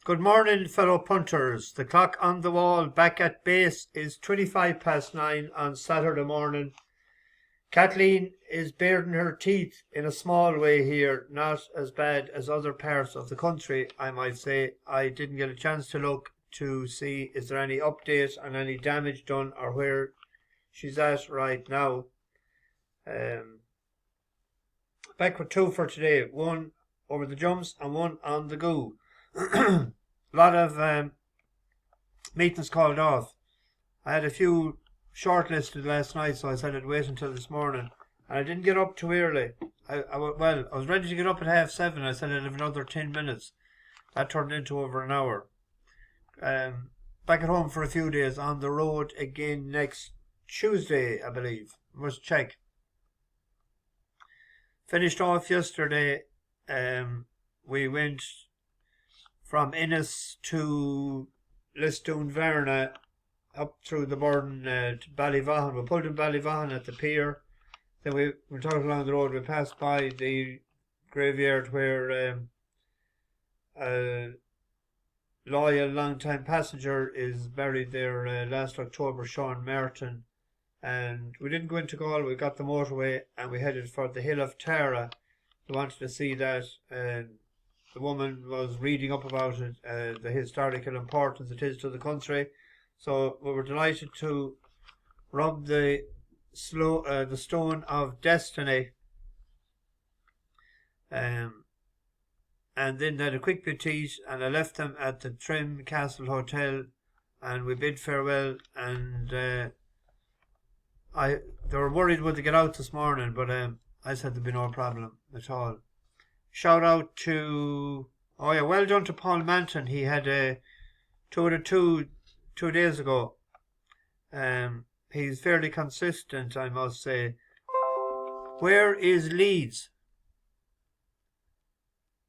Good morning, fellow punters. The clock on the wall back at base is 9:25 on Saturday morning. Kathleen is baring her teeth in a small way here, not as bad as other parts of the country, I might say. I didn't get a chance to look to see is there any update on any damage done or where she's at right now. Back with two for today. One over the jumps and one on the go. A lot of meetings called off. I had a few shortlisted last night, so I said I'd wait until this morning. And I didn't get up too early. I was ready to get up at 7:30. I said I'd have another 10 minutes. That turned into over an hour. Back at home for a few days, on the road again next Tuesday, I believe. Must check. Finished off yesterday. We went from Ennis to Lisdoonvarna up through the Burden to Ballyvaughan. We pulled in Ballyvaughan at the pier. Then we were talking along the road. We passed by the graveyard where a loyal long-time passenger is buried there last October, Sean Merton. And we didn't go into Galway. We got the motorway and we headed for the Hill of Tara. We wanted to see that. The woman was reading up about it, the historical importance it is to the country. So we were delighted to rub the stone of destiny. And then they had a quick petite, and I left them at the Trim Castle Hotel, and we bid farewell. And they were worried would they get out this morning, but I said there'd be no problem at all. Shout out to, well done to Paul Manton. He had a 2 out of 2 days ago. He's fairly consistent, I must say. Where is Leeds?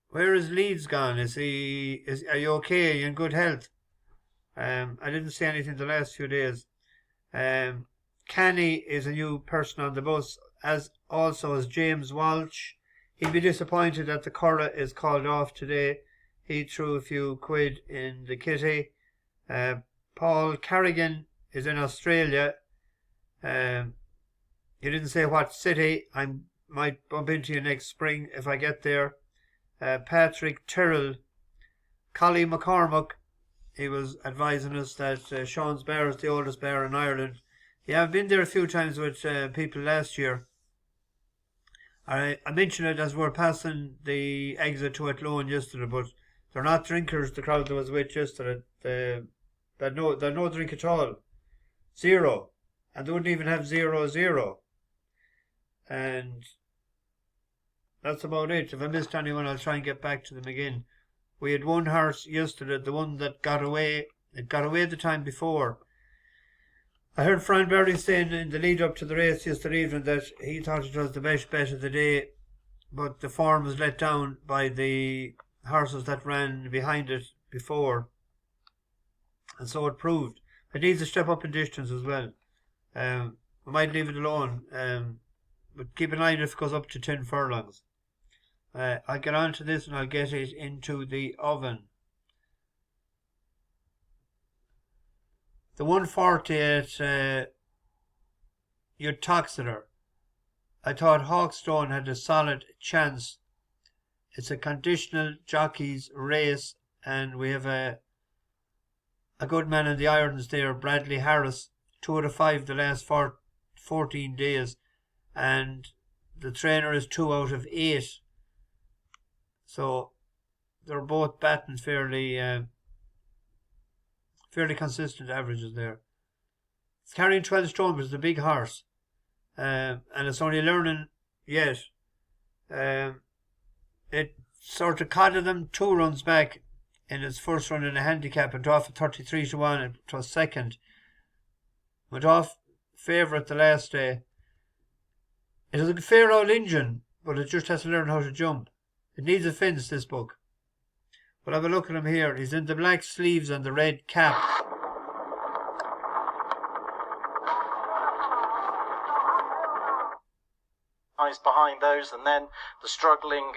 Where is Leeds gone? Are you okay? Are you in good health? I didn't see anything the last few days. Canny is a new person on the bus, as also as James Walsh. He'd be disappointed that the Curragh is called off today. He threw a few quid in the kitty. Paul Carrigan is in Australia. He didn't say what city. I might bump into you next spring if I get there. Patrick Tyrrell. Collie McCormack. He was advising us that Sean's Bar is the oldest bar in Ireland. Yeah, I've been there a few times with people last year. I mentioned it as we were passing the exit to Athlone yesterday, but they're not drinkers, the crowd that was with yesterday. They're no drink at all. Zero. And they wouldn't even have 0-0. And that's about it. If I missed anyone, I'll try and get back to them again. We had one horse yesterday, the one that got away. It got away the time before. I heard Fran Berry saying in the lead up to the race yesterday evening that he thought it was the best bet of the day, but the form was let down by the horses that ran behind it before, and so it proved. It needs to step up in distance as well. We might leave it alone, but keep an eye on if it goes up to 10 furlongs. I'll get on to this and I'll get it into the oven. The 140 at Uttoxeter. I thought Hawkstone had a solid chance. It's a conditional jockey's race, and we have a good man in the irons there, Bradley Harris. 2 out of 5 the last 14 days, and the trainer is 2 out of 8. So they're both batting fairly consistent averages there. It's carrying 12 stone, but it's a big horse. And it's only learning yet. It sort of caught them 2 runs back in its first run in a handicap and off at 33-1. It was second. Went off favourite the last day. It is a fair old engine, but it just has to learn how to jump. It needs a fence, this book. But have a look at him here. He's in the black sleeves and the red cap. Eyes behind those, and then the struggling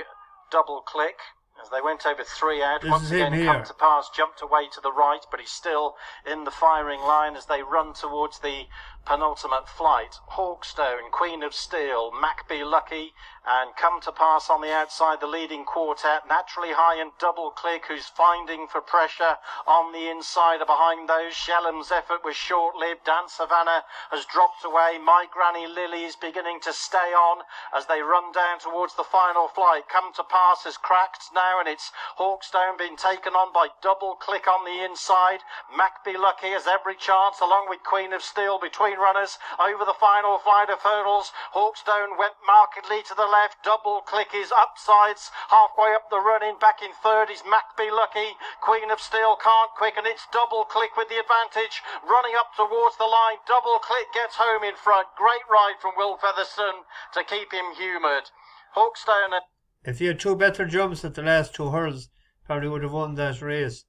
double click As they went over 3 out, This once is again him Come here. to Pass jumped away to the right, but he's still in the firing line as they run towards the penultimate flight. Hawkstone, Queen of Steel, Mac Be Lucky, and Come to Pass on the outside, the leading quartet. Naturally High and Double Click, who's finding for pressure on the inside behind those. Shellham's effort was short-lived. Dan Savannah has dropped away. My Granny Lily is beginning to stay on as they run down towards the final flight. Come to Pass has cracked now, and it's Hawkstone being taken on by Double Click on the inside. Mac Be Lucky has every chance, along with Queen of Steel between runners over the final flight of hurdles. Hawkstone went markedly to the left. Double Click is upsides halfway up the run. Back in third is Mac Be Lucky. Queen of Steel can't quicken. It's Double Click with the advantage, running up towards the line. Double Click gets home in front. Great ride from Will Featherstone to keep him humoured. Hawkstone. If he had 2 better jumps at the last 2 hurdles, probably would have won that race.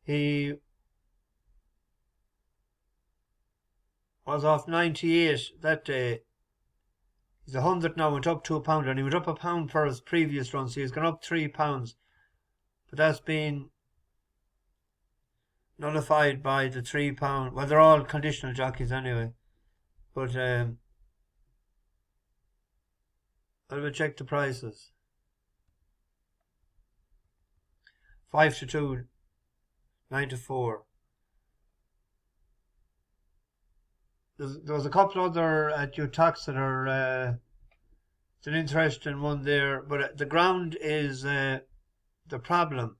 He was off 98 that day. He's 100 now, went up £2, and he went up £1 for his previous run, so he's gone up £3. But that's been nullified by the £3. Well, they're all conditional jockeys anyway. But I'll check the prices. 5 to 2, 9 to 4. There was a couple other at Uttoxeter. It's an interesting one there, but the ground is the problem.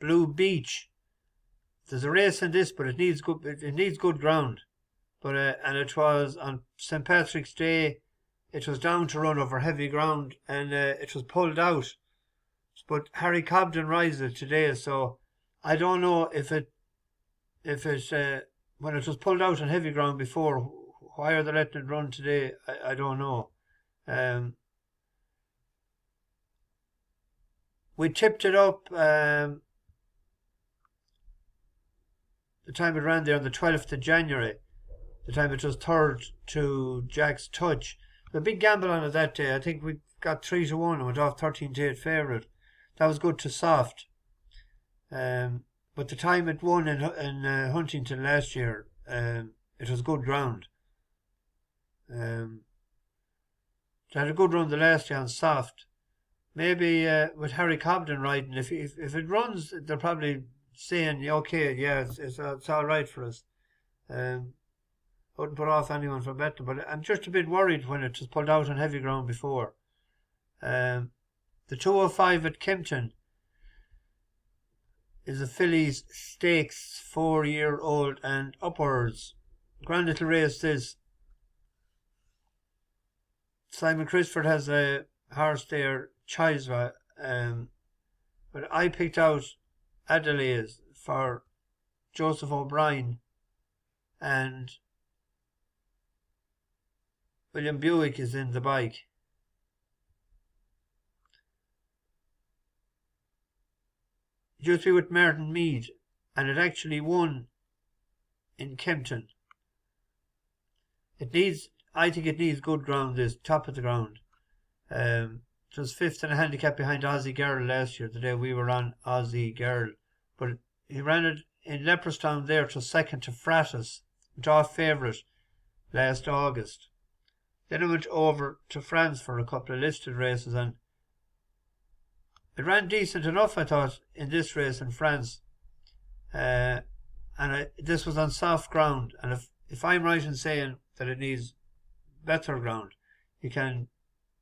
Blue Beach. There's a race in this, but it needs good ground. But and it was on St. Patrick's Day. It was down to run over heavy ground, and it was pulled out. But Harry Cobden rides it today, so I don't know if it when it was pulled out on heavy ground before, why are they letting it run today? I don't know. We tipped it up the time it ran there on the 12th of January, the time it was third to Jack's Touch. A big gamble on it that day. I think we got 3 to 1 and went off 13 to 8 favourite. That was good to soft. But the time it won in Huntington last year, it was good ground. They had a good run the last year on soft. Maybe with Harry Cobden riding, if it runs, they're probably saying, okay, yeah, it's all right for us. Wouldn't put off anyone from betting, but I'm just a bit worried when it was pulled out on heavy ground before. The 205 at Kempton is a fillies stakes, 4-year-old and upwards. Grand little race this. Simon Crisford has a horse there, Chisva, but I picked out Adelaise for Joseph O'Brien, and William Buick is in the bike. It used to be with Martin Mead, and it actually won in Kempton. I think it needs good ground, this top of the ground. It was 5th in a handicap behind Aussie Girl last year, the day we were on Aussie Girl. But he ran it in Leopardstown there to 2nd to Fratis, went off favourite last August. Then it went over to France for a couple of listed races, and it ran decent enough, I thought, in this race in France. This was on soft ground, and if I'm right in saying that it needs better ground, you can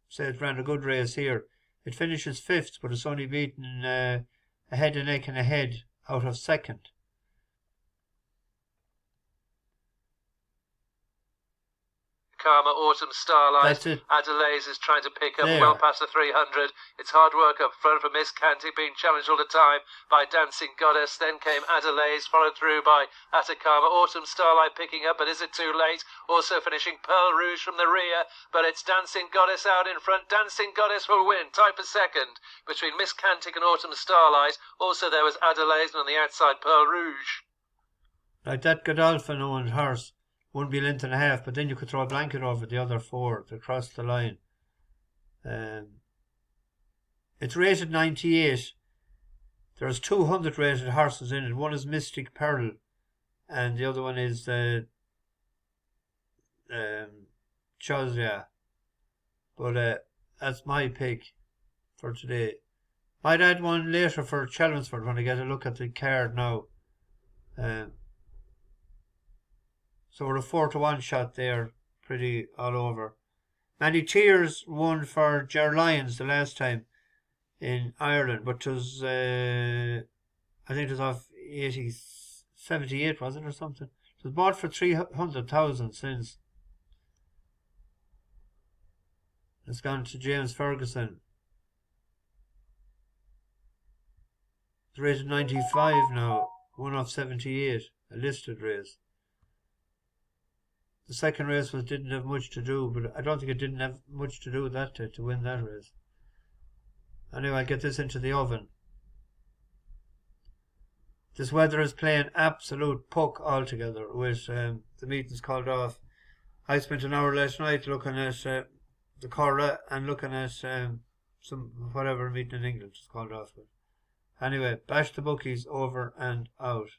say it ran a good race here. It finishes 5th, but it's only beaten a head and neck and a head out of 2nd. Karma Autumn Starlight. Adelaise is trying to pick up well past the 300. It's hard work up front for Miss Canty, being challenged all the time by Dancing Goddess. Then came Adelaise, followed through by Atacama. Autumn Starlight picking up, but is it too late? Also finishing Pearl Rouge from the rear, but it's Dancing Goddess out in front. Dancing Goddess will win, tied for 2nd between Miss Cantic and Autumn Starlight. Also there was Adelaise, and on the outside Pearl Rouge. Like that Godolphin owned horse. Wouldn't be a length and a half, but then you could throw a blanket over the other 4 to cross the line. It's rated 98. There's 200 rated horses in it. One is Mystic Pearl, and the other one is Chazia. But that's my pick for today. Might add one later for Chelmsford when I get a look at the card now. So we're a 4-1 shot there, pretty all over. Manny Tears won for Ger Lyons the last time in Ireland, but it was, I think it was off 78, was it, or something? It was bought for 300,000 since. It's gone to James Ferguson. It's rated 95 now, 1 off 78, a listed race. The second race didn't have much to do, but I don't think it didn't have much to do with that to win that race. Anyway, I'll get this into the oven. This weather is playing absolute puck altogether with the meetings called off. I spent an hour last night looking at the Curragh and looking at some whatever meeting in England is called off. Anyway, bash the bookies over and out.